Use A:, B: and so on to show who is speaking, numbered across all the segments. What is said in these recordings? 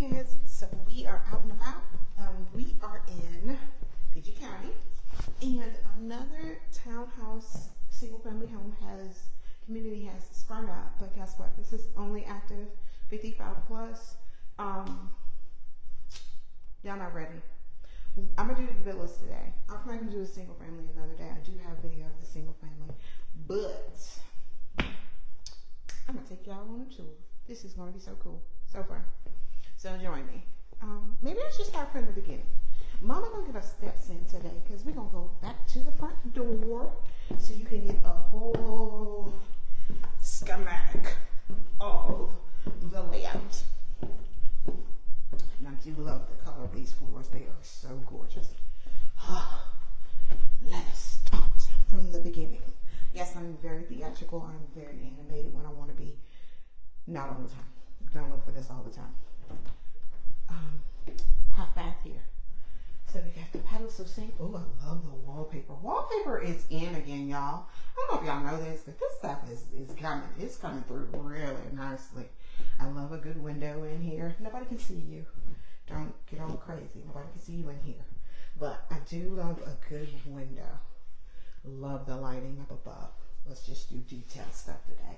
A: kids. So we are out and about. We are in PG County, and another townhouse single-family home community has sprung up. But guess what? This is only active 55 plus. Y'all not ready. I'm gonna do the villas today. I'm not gonna do a single family another day. I do have video of the single family, but I'm gonna take y'all on a tour. This is gonna be so cool, so fun. So join me. Maybe I should start from the beginning. Mama gonna give us steps in today because we're gonna go back to the front door so you can get a whole schematic of the layout. And I do love the color of these floors. They are so gorgeous. Let us start from the beginning. Yes, I'm very theatrical. I'm very animated when I want to be. Not all the time. Don't look for this all the time. Half bath here. So we got the pedestal sink. Oh, I love the wallpaper. Wallpaper is in again, y'all. I don't know if y'all know this, but this stuff is coming. It's coming through really nicely. I love a good window in here. Nobody can see you. Don't get all crazy. Nobody can see you in here. But I do love a good window. Love the lighting up above. Let's just do detailed stuff today.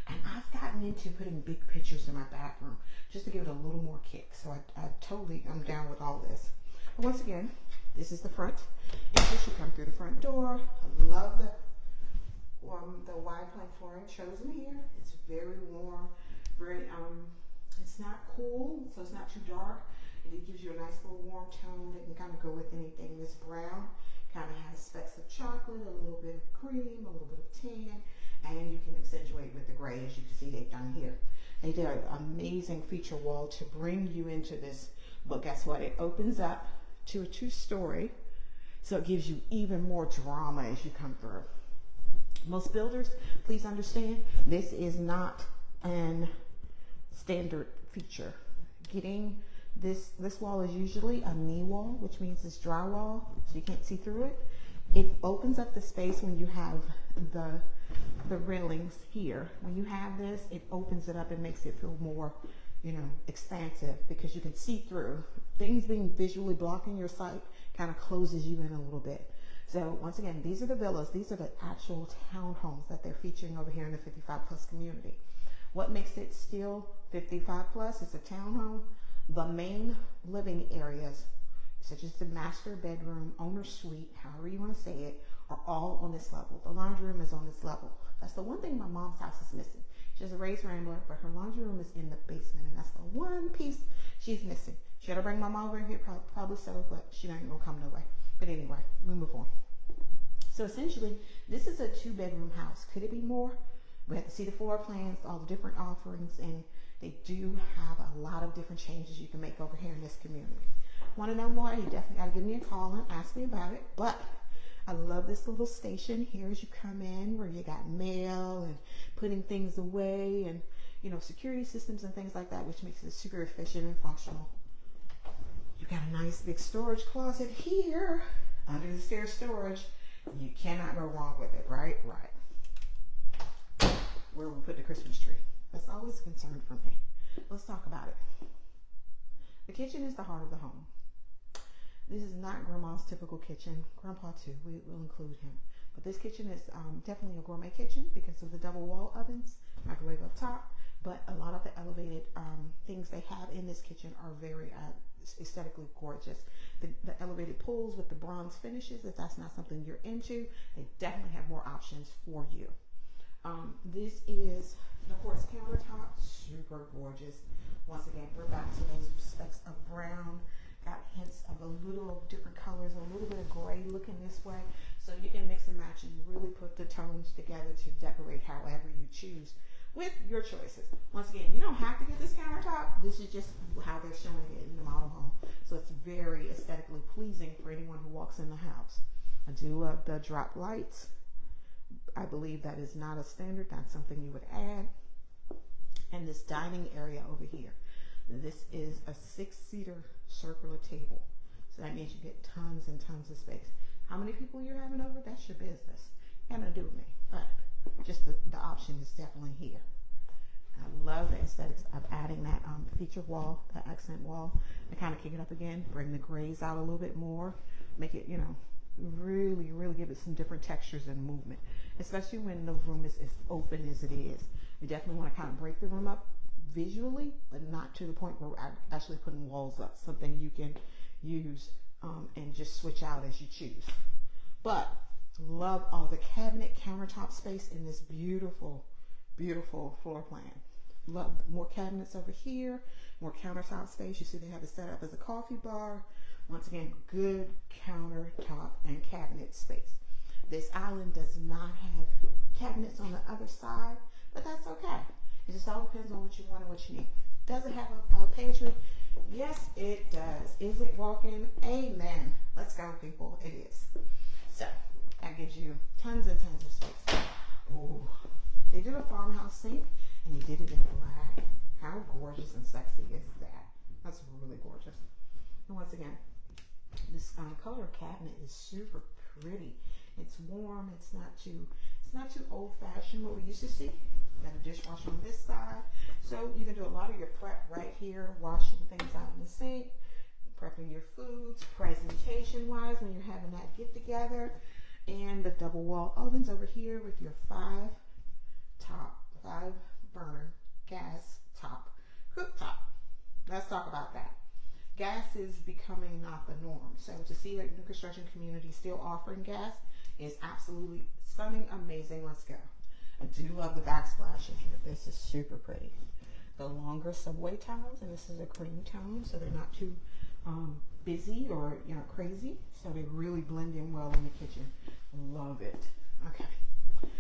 A: And I've gotten into putting big pictures in my bathroom just to give it a little more kick. So I'm down with all this. But once again, this is the front. In case you come through the front door, I love the wide plank flooring chosen here. It's very warm, very it's not cool, so it's not too dark. It gives you a nice little warm tone that can kind of go with anything. This brown kind of has specks of chocolate, a little bit of cream, a little bit of tan, and you can accentuate with the gray, as you can see they've done here. They did an amazing feature wall to bring you into this, but guess what? It opens up to a 2-story, so it gives you even more drama as you come through. Most builders, please understand, this is not an standard feature. Getting this wall is usually a knee wall, which means it's drywall, so you can't see through it. It opens up the space when you have the railings here. When you have this, it opens it up and makes it feel more, expansive because you can see through. Things being visually blocking your sight kind of closes you in a little bit. So once again, these are the villas. These are the actual townhomes that they're featuring over here in the 55 plus community. What makes it still 55 plus? It's a townhome. The main living areas, such as the master bedroom, owner suite, however you want to say it, are all on this level. The laundry room is on this level. That's the one thing my mom's house is missing. She has a raised rambler, but her laundry room is in the basement, and that's the one piece she's missing. Should I bring my mom over here? Probably so, but she ain't gonna come no way. But anyway, we move on. So essentially, this is a 2-bedroom house. Could it be more? We have to see the floor plans, all the different offerings, and they do have a lot of different changes you can make over here in this community. Want to know more? You definitely got to give me a call and ask me about it. But I love this little station here as you come in, where you got mail and putting things away, and security systems and things like that, which makes it super efficient and functional. You got a nice big storage closet here under the stair storage. You cannot go wrong with it, right? Right. Where we put the Christmas tree. That's always a concern for me. Let's talk about it. The kitchen is the heart of the home. This is not Grandma's typical kitchen. Grandpa too, we will include him. But this kitchen is definitely a gourmet kitchen because of the double wall ovens, microwave up top. But a lot of the elevated things they have in this kitchen are very aesthetically gorgeous. The elevated pools with the bronze finishes, if that's not something you're into, they definitely have more options for you. This is the quartz countertop, super gorgeous. Once again, we're back to those specks of brown, got hints of a little different colors, a little bit of gray looking this way. So you can mix and match and really put the tones together to decorate however you choose with your choices. Once again, you don't have to get this countertop. This is just how they're showing it in the model home. So it's very aesthetically pleasing for anyone who walks in the house. I do love the drop lights. I believe that is not a standard. That's something you would add. And this dining area over here. This is a 6-seater circular table. So that means you get tons and tons of space. How many people you're having over, that's your business. Got nothing to do with me. But just the option is definitely here. I love the aesthetics of adding that feature wall, that accent wall, to kind of kick it up again, bring the grays out a little bit more, make it, really, really give it some different textures and movement, especially when the room is as open as it is. You definitely want to kind of break the room up visually, but not to the point where we're actually putting walls up, something you can use and just switch out as you choose. But love all the cabinet countertop space in this beautiful, beautiful floor plan. Love more cabinets over here, more countertop space. You see they have it set up as a coffee bar. Once again, good countertop and cabinet space. This island does not have cabinets on the other side, but that's okay. It just all depends on what you want and what you need. Does it have a pantry? Yes, it does. Is it walk-in? Amen. Let's go, people. It is. So that gives you tons and tons of space. Ooh, they did a farmhouse sink, and they did it in black. How gorgeous and sexy is that? That's really gorgeous. And once again, this color cabinet is super pretty. It's warm. It's not too old-fashioned what we used to see. Got a dishwasher on this side, so you can do a lot of your prep right here, washing things out in the sink, prepping your foods, presentation-wise when you're having that get-together, and the double wall ovens over here with your 5-burner gas top cooktop. Let's talk about that. Gas is becoming not the norm, so to see a new construction community still offering gas is absolutely stunning, amazing. Let's go. I do love the backsplash in here. This is super pretty. The longer subway tiles, and this is a cream tone, so they're not too busy or crazy. So they really blend in well in the kitchen. Love it. Okay.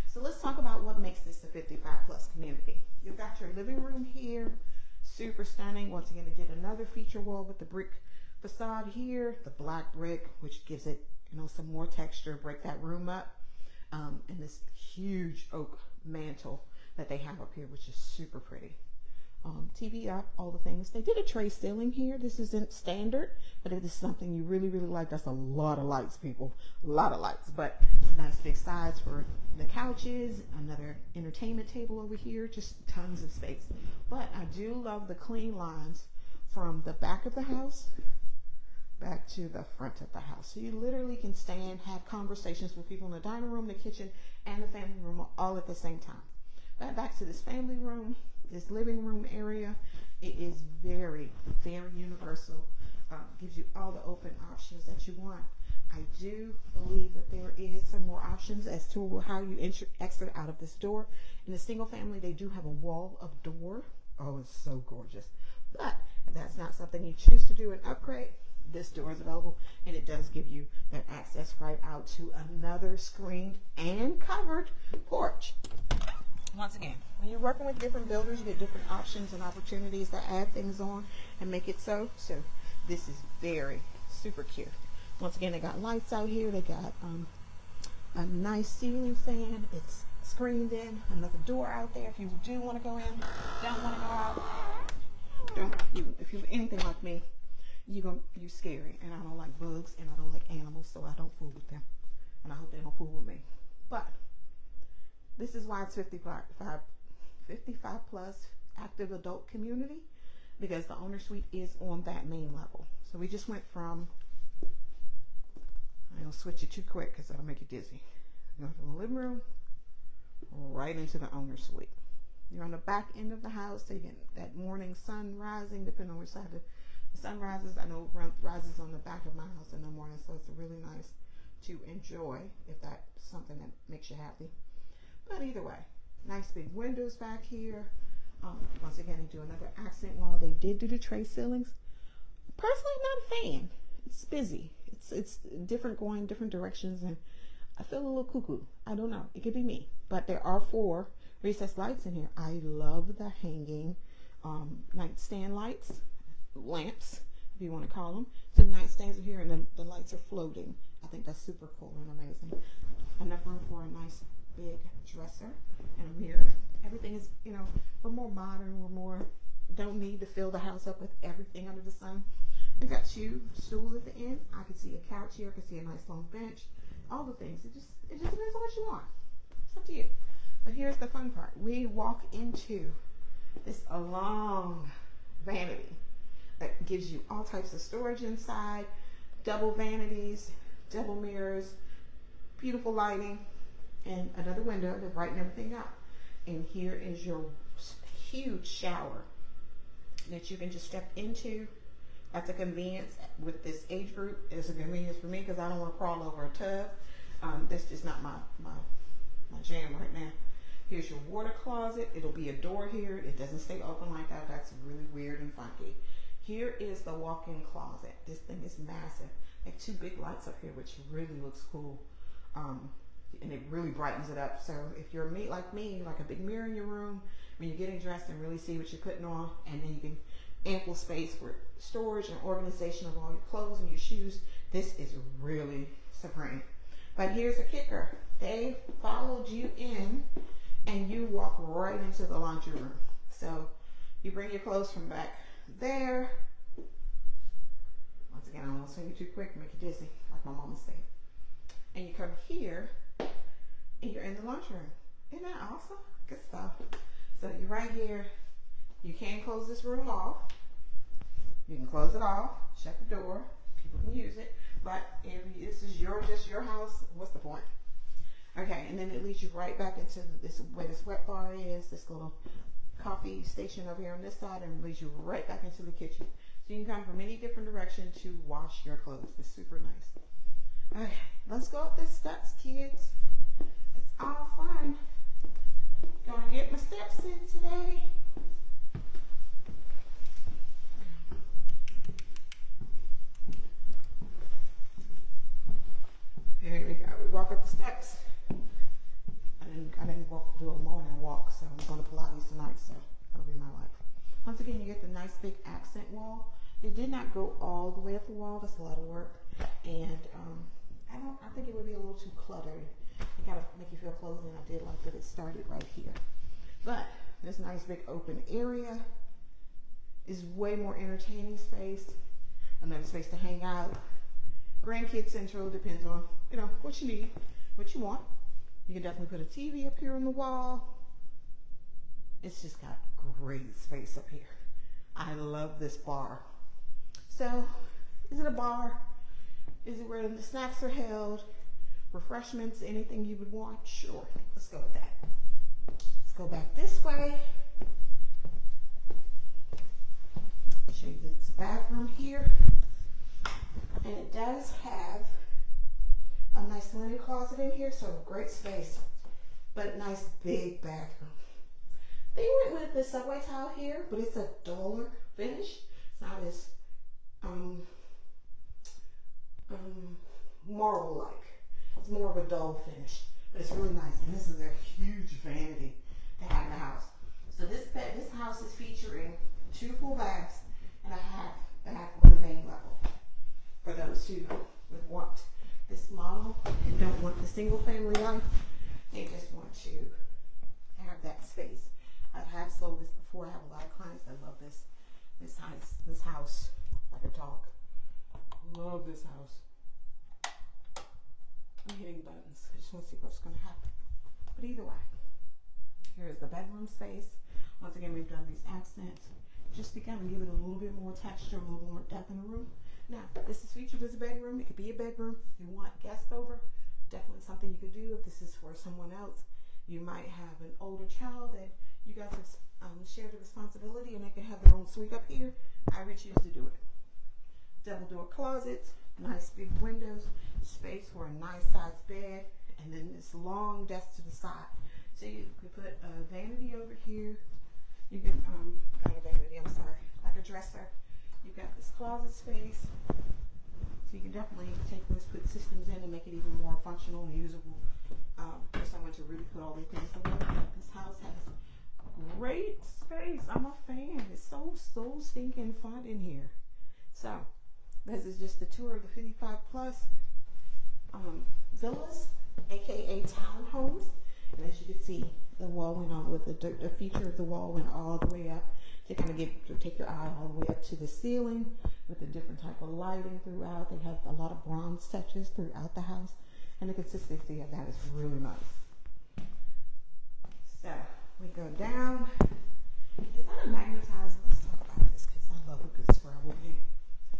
A: So let's talk about what makes this a 55+ community. You've got your living room here, super stunning. Once again, they did another feature wall with the brick facade here, the black brick, which gives it some more texture, break that room up. And this huge oak mantle that they have up here, which is super pretty. TV up, all the things. They did a tray ceiling here. This isn't standard, but it is something you really, really like. That's a lot of lights, people. A lot of lights, but nice big sides for the couches. Another entertainment table over here. Just tons of space. But I do love the clean lines from the back of the house back to the front of the house. So you literally can stand, have conversations with people in the dining room, the kitchen, and the family room all at the same time. But back to this family room, this living room area, it is very, very universal. Gives you all the open options that you want. I do believe that there is some more options as to how you exit out of this door. In the single family, they do have a wall of door. Oh, it's so gorgeous. But if that's not something you choose to do and upgrade, this door is available, and it does give you that access right out to another screened and covered porch. Once again, when you're working with different builders, you get different options and opportunities to add things on and make it so. So this is very super cute. Once again, they got lights out here. They got a nice ceiling fan. It's screened in. Another door out there if you do want to go in, don't want to go out. If you're anything like me, you're scary, and I don't like bugs, and I don't like animals, so I don't fool with them, and I hope they don't fool with me. But this is why it's 55+ active adult community, because the owner suite is on that main level. So we just went from, I don't switch it too quick because that'll make you dizzy. Go from the living room right into the owner suite. You're on the back end of the house, so you get that morning sun rising, depending on which side the sun rises. I know it rises on the back of my house in the morning, so it's really nice to enjoy if that's something that makes you happy. But either way, nice big windows back here. Once again, they do another accent wall. They did do the tray ceilings. Personally, I'm not a fan. It's busy. It's different, going different directions, and I feel a little cuckoo. I don't know. It could be me. But there are 4 recessed lights in here. I love the hanging nightstand lights, lamps, if you want to call them. So nightstands are here, and the lights are floating. I think that's super cool and amazing. Enough room for a nice big dresser and a mirror. Everything is, we're more modern. We're more, don't need to fill the house up with everything under the sun. I got stool at the end. I could see a couch here. I could see a nice long bench. All the things. It just depends on what you want. It's up to you. But here's the fun part. We walk into It's a long vanity that gives you all types of storage inside, double vanities, double mirrors, beautiful lighting, and another window to brighten everything up. And here is your huge shower that you can just step into. That's a convenience with this age group. It's a convenience for me because I don't want to crawl over a tub. That's just not my jam right now. Here's your water closet. It'll be a door here. It doesn't stay open like that. That's really weird and funky. Here is the walk-in closet. This thing is massive. Like 2 big lights up here, which really looks cool. And it really brightens it up. So if you're like me, like a big mirror in your room, when you're getting dressed and really see what you're putting on, and then you can ample space for storage and organization of all your clothes and your shoes. This is really supreme. But here's a kicker. They followed you in and you walk right into the laundry room. So you bring your clothes from back there. Once again, I don't want to swing you too quick, make you dizzy, like my mama said. And you come here and you're in the laundry room. Isn't that awesome? Good stuff. So you're right here. You can close this room off. You can close it off, shut the door. People can use it. But if this is just your house, what's the point? Okay, and then it leads you right back into this where this wet bar is, this little coffee station over here on this side, and leads you right back into the kitchen. So you can come from any different direction to wash your clothes. It's super nice. Okay, let's go up the steps, kids. It's all fun. Gonna get my steps in today. Here we go. We walk up the steps. I didn't do a morning walk, so I'm going to Pilates tonight, so that'll be my life. Once again, you get the nice big accent wall. It did not go all the way up the wall. That's a lot of work, and I think it would be a little too cluttered. It gotta make you feel closed, and I did like that it started right here. But this nice big open area is way more entertaining space. Another space to hang out. Grandkid central, depends on what you need, what you want. You can definitely put a TV up here on the wall. It's just got great space up here. I love this bar. So, is it a bar? Is it where the snacks are held? Refreshments, anything you would want? Sure, let's go with that. Let's go back this way. Show you this bathroom here. And it does have a nice linen closet in here, so great space, but a nice big bathroom. They went with the subway tile here, but it's a duller finish. It's not as marble-like. It's more of a dull finish, but it's really nice. And this is a huge vanity to have in the house. So this house is featuring 2 full baths and a half bath on the main level. For those who would want this model and don't want the single family life, they just want to have that space. I have sold this before. I have a lot of clients that love this house like a dog. Love this house. I'm hitting buttons. I just want to see what's going to happen. But either way, here is the bedroom space. Once again, we've done these accents just to kind of give it a little bit more texture, a little more depth in the room. Now, this is featured as a bedroom. It could be a bedroom. You want guests over. Definitely something you could do if this is for someone else. You might have an older child that you guys have shared the responsibility, and they can have their own suite up here. I would choose to do it. Double door closets, nice big windows, space for a nice sized bed, and then this long desk to the side. So you could put a vanity over here. You can, not a vanity, I'm sorry, like a dresser. You've got this closet space. So you can definitely take this, put systems in and make it even more functional and usable for someone to really put all their things together. This house has great space. I'm a fan. It's so stinking fun in here. So this is just the tour of the 55 plus villas, aka townhomes. And as you can see, the wall went on with the feature of the wall went all the way up to kind of take your eye all the way up to the ceiling with a different type of lighting throughout. They have a lot of bronze touches throughout the house, and the consistency of that is really nice. So we go down, Is that a magnetized? Let's talk about this because I love a good Scrabble game.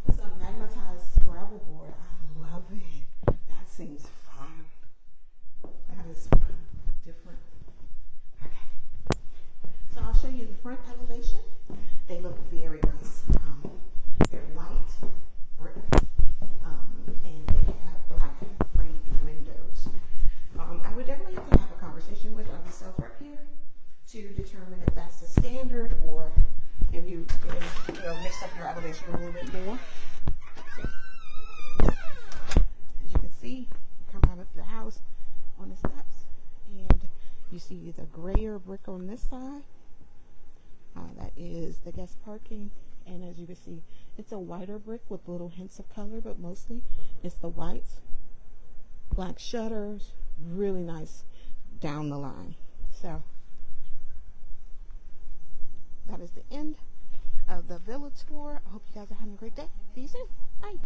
A: It's a magnetized Scrabble board. I love it. That seems fun. That is fun. Different. Okay. So I'll show you the front elevation. They look very nice. They're white brick, and they have black framed windows. I would definitely have to have a conversation with the sales rep here to determine if that's the standard or if you mix up your elevation a little bit more. As you can see, you come out of the house on the steps, and you see the grayer brick on this side. That is the guest parking, and as you can see, it's a whiter brick with little hints of color, but mostly it's the whites. Black shutters, really nice down the line. So that is the end of the villa tour. I hope you guys are having a great day. See you soon. Bye.